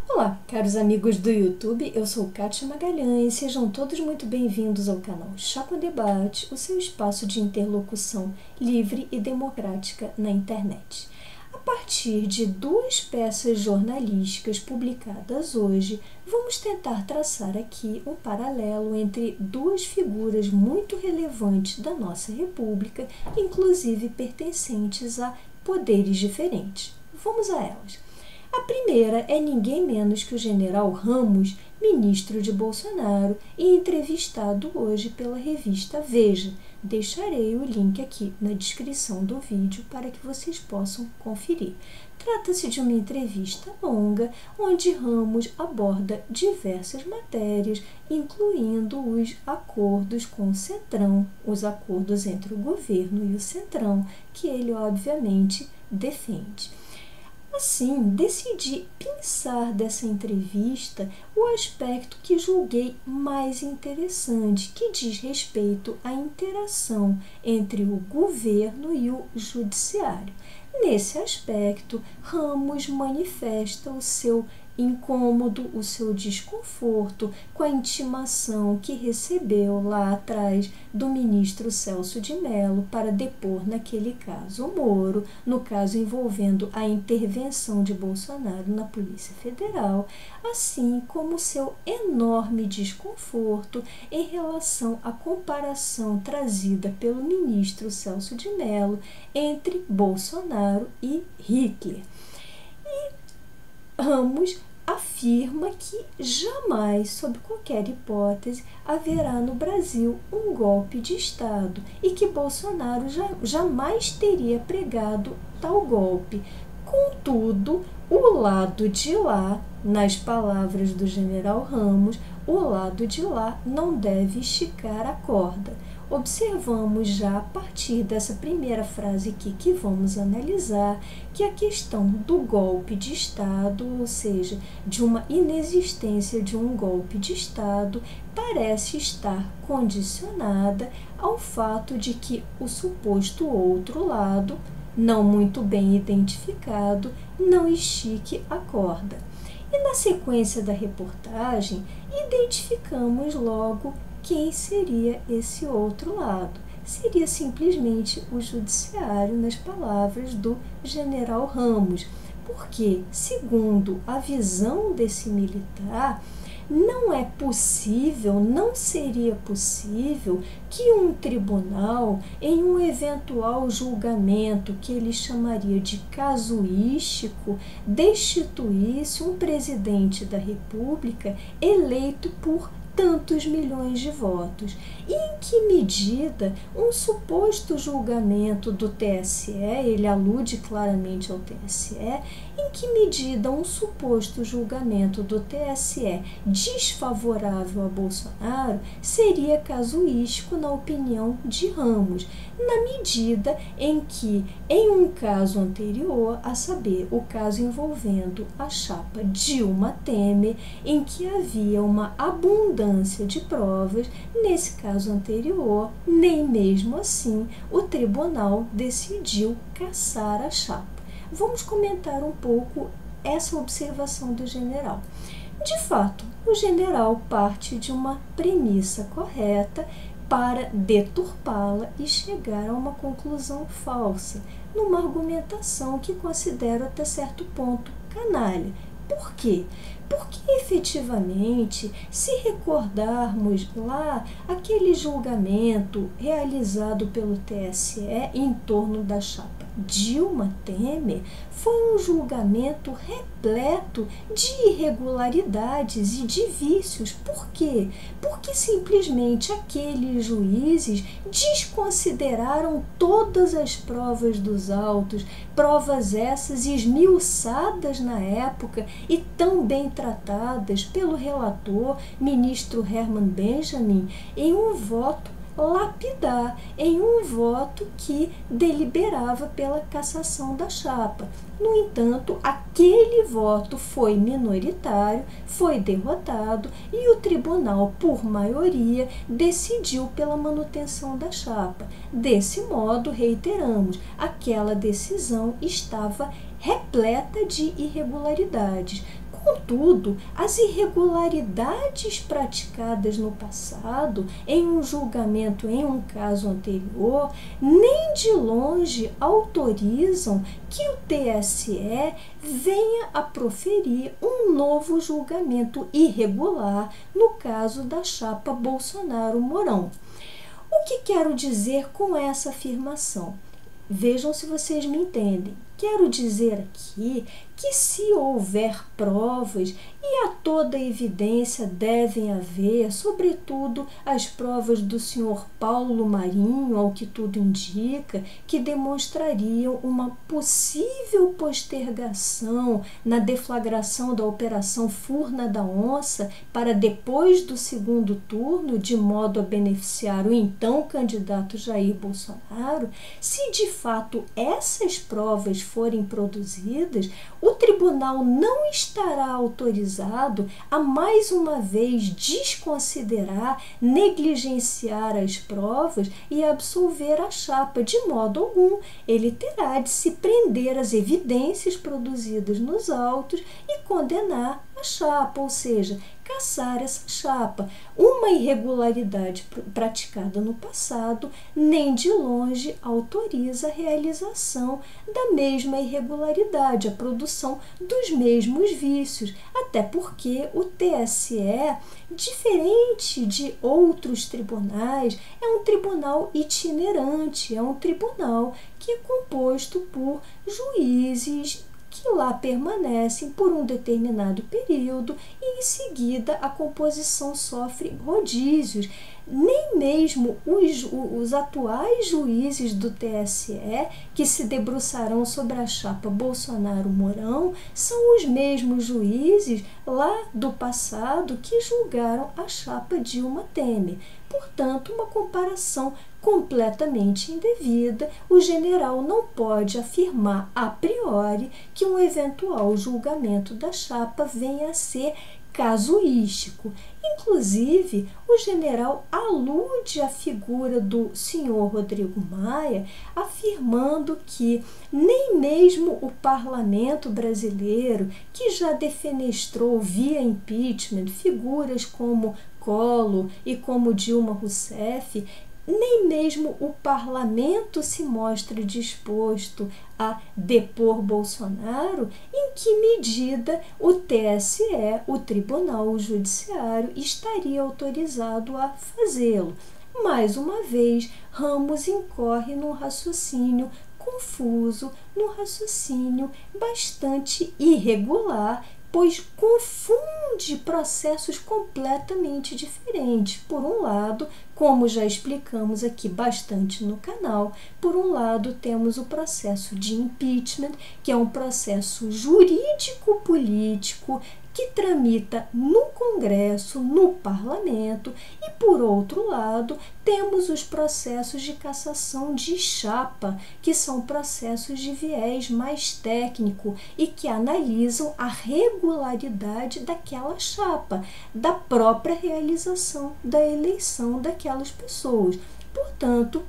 Olá, caros amigos do YouTube, eu sou Kátia Magalhães, sejam todos muito bem-vindos ao canal Chá com Debate, o seu espaço de interlocução livre e democrática na internet. A partir de duas peças jornalísticas publicadas hoje, vamos tentar traçar aqui um paralelo entre duas figuras muito relevantes da nossa República, inclusive pertencentes a poderes diferentes. Vamos a elas. A primeira é ninguém menos que o general Ramos, ministro de Bolsonaro e entrevistado hoje pela revista Veja. Deixarei o link aqui na descrição do vídeo para que vocês possam conferir. Trata-se de uma entrevista longa, onde Ramos aborda diversas matérias, incluindo os acordos com o Centrão, os acordos entre o governo e o Centrão, que ele obviamente defende. Assim, decidi pensar dessa entrevista o aspecto que julguei mais interessante, que diz respeito à interação entre o governo e o judiciário. Nesse aspecto, Ramos manifesta o seu incômodo, o seu desconforto com a intimação que recebeu lá atrás do ministro Celso de Mello para depor naquele caso Moro, no caso envolvendo a intervenção de Bolsonaro na Polícia Federal, assim como seu enorme desconforto em relação à comparação trazida pelo ministro Celso de Mello entre Bolsonaro e Hitler. Ramos afirma que jamais, sob qualquer hipótese, haverá no Brasil um golpe de Estado e que Bolsonaro jamais teria pregado tal golpe. Contudo, o lado de lá, nas palavras do general Ramos, o lado de lá não deve esticar a corda. Observamos já a partir dessa primeira frase aqui que vamos analisar que a questão do golpe de Estado, ou seja, de uma inexistência de um golpe de Estado, parece estar condicionada ao fato de que o suposto outro lado, não muito bem identificado, não estique a corda. E na sequência da reportagem, identificamos logo quem seria esse outro lado. Seria simplesmente o judiciário, nas palavras do general Ramos, porque, segundo a visão desse militar, não é possível, não seria possível que um tribunal, em um eventual julgamento que ele chamaria de casuístico, destituísse um presidente da República eleito por tantos milhões de votos. E em que medida um suposto julgamento do TSE, ele alude claramente ao TSE, em que medida um suposto julgamento do TSE desfavorável a Bolsonaro seria casuístico na opinião de Ramos, na medida em que, em um caso anterior, a saber, o caso envolvendo a chapa Dilma Temer, em que havia uma abundância de provas, nesse caso anterior, nem mesmo assim o tribunal decidiu cassar a chapa. Vamos comentar um pouco essa observação do general. De fato, o general parte de uma premissa correta para deturpá-la e chegar a uma conclusão falsa, numa argumentação que considero até certo ponto canalha. Por quê? Porque efetivamente, se recordarmos lá aquele julgamento realizado pelo TSE em torno da chapa Dilma Temer, foi um julgamento repleto de irregularidades e de vícios. Por quê? Porque simplesmente aqueles juízes desconsideraram todas as provas dos autos, provas essas esmiuçadas na época e tão bem tratadas pelo relator, ministro Herman Benjamin, em um voto lapidar, em um voto que deliberava pela cassação da chapa. No entanto, aquele voto foi minoritário, foi derrotado e o tribunal, por maioria, decidiu pela manutenção da chapa. Desse modo, reiteramos, aquela decisão estava repleta de irregularidades. Contudo, as irregularidades praticadas no passado, em um julgamento em um caso anterior, nem de longe autorizam que o TSE venha a proferir um novo julgamento irregular no caso da chapa Bolsonaro-Mourão. O que quero dizer com essa afirmação? Vejam se vocês me entendem. Quero dizer aqui que se houver provas, e a toda evidência devem haver, sobretudo as provas do senhor Paulo Marinho, ao que tudo indica, que demonstrariam uma possível postergação na deflagração da Operação Furna da Onça para depois do segundo turno, de modo a beneficiar o então candidato Jair Bolsonaro. Se de fato essas provas forem produzidas, o tribunal não estará autorizado a mais uma vez desconsiderar, negligenciar as provas e absolver a chapa de modo algum. Ele terá de se prender às evidências produzidas nos autos e condenar a chapa, ou seja, cassar essa chapa. Uma irregularidade praticada no passado nem de longe autoriza a realização da mesma irregularidade, a produção dos mesmos vícios, até porque o TSE, diferente de outros tribunais, é um tribunal itinerante, é um tribunal que é composto por juízes que lá permanecem por um determinado período e em seguida a composição sofre rodízios. Nem mesmo os atuais juízes do TSE, que se debruçarão sobre a chapa Bolsonaro-Mourão, são os mesmos juízes lá do passado que julgaram a chapa Dilma-Temer. Portanto, uma comparação completamente indevida. O general não pode afirmar a priori que um eventual julgamento da chapa venha a ser casuístico. Inclusive, o general alude à figura do senhor Rodrigo Maia, afirmando que nem mesmo o parlamento brasileiro, que já defenestrou via impeachment figuras como Collor e como Dilma Rousseff, nem mesmo o parlamento se mostra disposto a depor Bolsonaro. Em que medida o TSE, o Tribunal Judiciário, estaria autorizado a fazê-lo? Mais uma vez, Ramos incorre num raciocínio confuso, num raciocínio bastante irregular, pois confunde processos completamente diferentes. Por um lado, como já explicamos aqui bastante no canal, por um lado temos o processo de impeachment, que é um processo jurídico-político que tramita no Congresso, no Parlamento, e por outro lado temos os processos de cassação de chapa, que são processos de viés mais técnico e que analisam a regularidade daquela chapa, da própria realização da eleição daquelas pessoas. Portanto,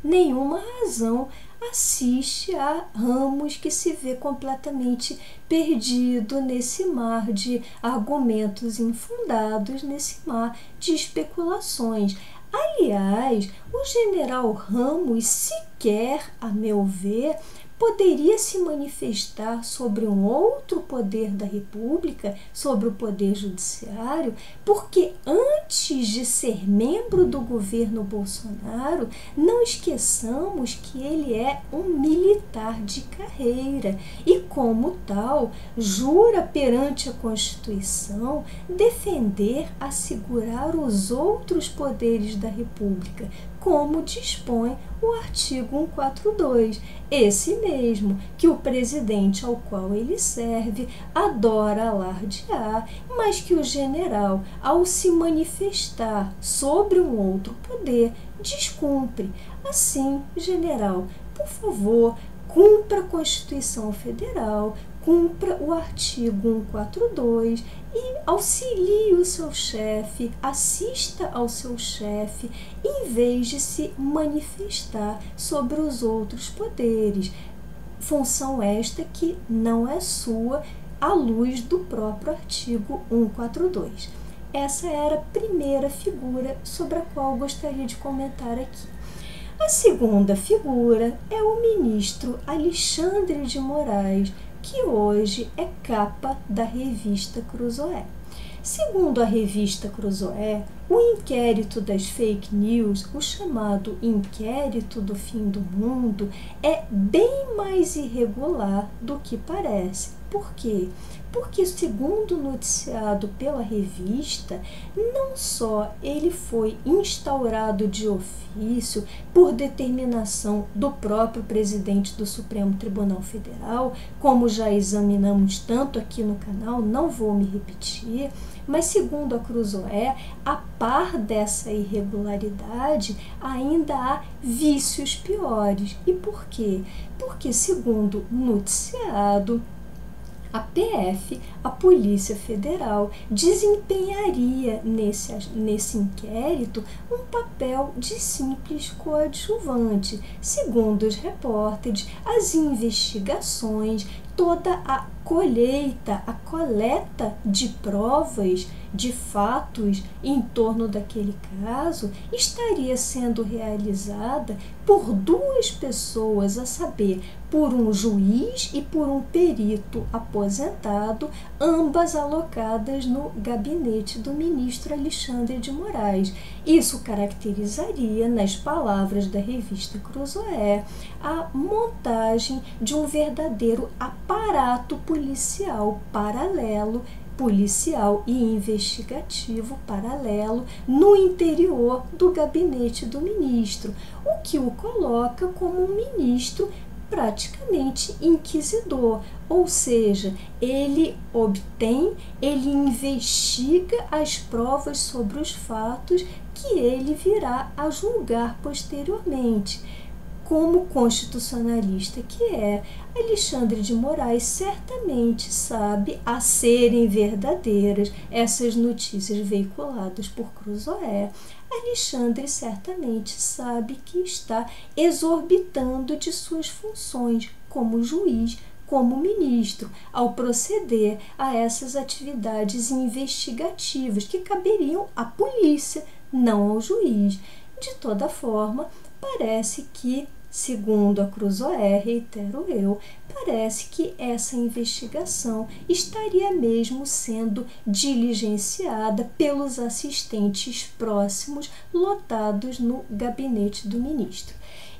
nenhuma razão assiste a Ramos, que se vê completamente perdido nesse mar de argumentos infundados, nesse mar de especulações. Aliás, o general Ramos sequer, a meu ver, poderia se manifestar sobre um outro poder da República, sobre o poder judiciário, porque antes de ser membro do governo Bolsonaro, não esqueçamos que ele é um militar de carreira e, como tal, jura perante a Constituição defender, assegurar os outros poderes da República, como dispõe o artigo 142, esse mesmo que o presidente ao qual ele serve adora alardear, mas que o general, ao se manifestar sobre um outro poder, descumpre. Assim, general, por favor, cumpra a Constituição Federal, cumpra o artigo 142 e auxilie o seu chefe, assista ao seu chefe, em vez de se manifestar sobre os outros poderes. Função esta que não é sua, à luz do próprio artigo 142. Essa era a primeira figura sobre a qual eu gostaria de comentar aqui. A segunda figura é o ministro Alexandre de Moraes, que hoje é capa da revista Cruzoé. Segundo a revista Cruzoé, o inquérito das fake news, o chamado inquérito do fim do mundo, é bem mais irregular do que parece. Por quê? Porque, segundo noticiado pela revista, não só ele foi instaurado de ofício por determinação do próprio presidente do Supremo Tribunal Federal, como já examinamos tanto aqui no canal, não vou me repetir, mas segundo a Cruzoé, a par dessa irregularidade, ainda há vícios piores. E por quê? Porque, segundo o noticiado, a PF, a Polícia Federal, desempenharia nesse inquérito um papel de simples coadjuvante. Segundo os repórteres, as investigações, toda a coleta de provas, de fatos em torno daquele caso, estaria sendo realizada por duas pessoas, a saber, por um juiz e por um perito aposentado, ambas alocadas no gabinete do ministro Alexandre de Moraes. Isso caracterizaria, nas palavras da revista Cruzoé, a montagem de um verdadeiro aparato policial paralelo, policial e investigativo paralelo no interior do gabinete do ministro, o que o coloca como um ministro praticamente inquisidor, ou seja, ele investiga as provas sobre os fatos que ele virá a julgar posteriormente. Como constitucionalista que é, Alexandre de Moraes certamente sabe a serem verdadeiras essas notícias veiculadas por Cruzoé. Alexandre certamente sabe que está exorbitando de suas funções como juiz, como ministro, ao proceder a essas atividades investigativas que caberiam à polícia, não ao juiz. De toda forma, parece que, segundo a Cruzoé, reitero eu, parece que essa investigação estaria mesmo sendo diligenciada pelos assistentes próximos lotados no gabinete do ministro.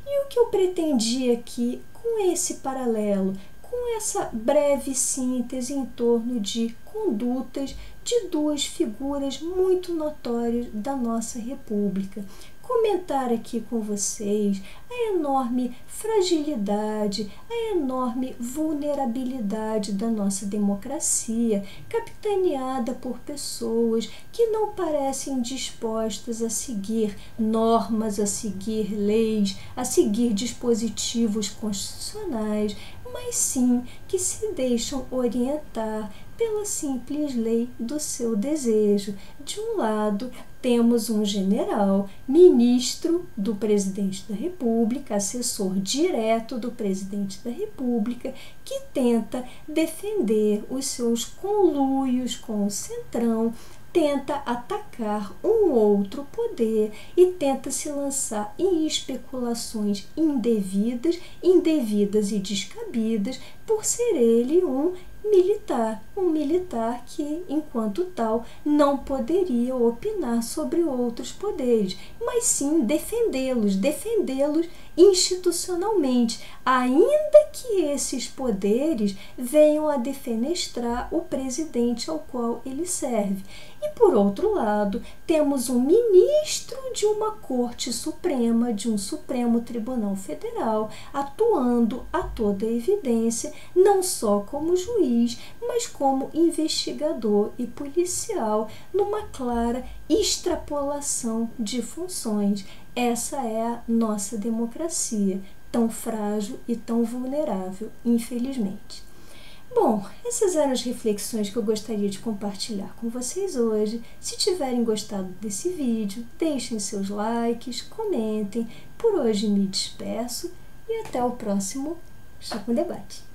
E o que eu pretendia aqui com esse paralelo, com essa breve síntese em torno de condutas de duas figuras muito notórias da nossa República? Comentar aqui com vocês a enorme fragilidade, a enorme vulnerabilidade da nossa democracia, capitaneada por pessoas que não parecem dispostas a seguir normas, a seguir leis, a seguir dispositivos constitucionais, mas sim que se deixam orientar pela simples lei do seu desejo. De um lado, temos um general, ministro do presidente da República, assessor direto do presidente da República, que tenta defender os seus conluios com o Centrão, tenta atacar um outro poder e tenta se lançar em especulações indevidas e descabidas por ser ele um militar que, enquanto tal, não poderia opinar sobre outros poderes, mas sim defendê-los institucionalmente, ainda que esses poderes venham a defenestrar o presidente ao qual ele serve. E, por outro lado, temos um ministro de uma Corte Suprema, de um Supremo Tribunal Federal, atuando a toda evidência, não só como juiz, mas como investigador e policial, numa clara extrapolação de funções. Essa é a nossa democracia, tão frágil e tão vulnerável, infelizmente. Bom, essas eram as reflexões que eu gostaria de compartilhar com vocês hoje. Se tiverem gostado desse vídeo, deixem seus likes, comentem. Por hoje me despeço e até o próximo Chá com Debate.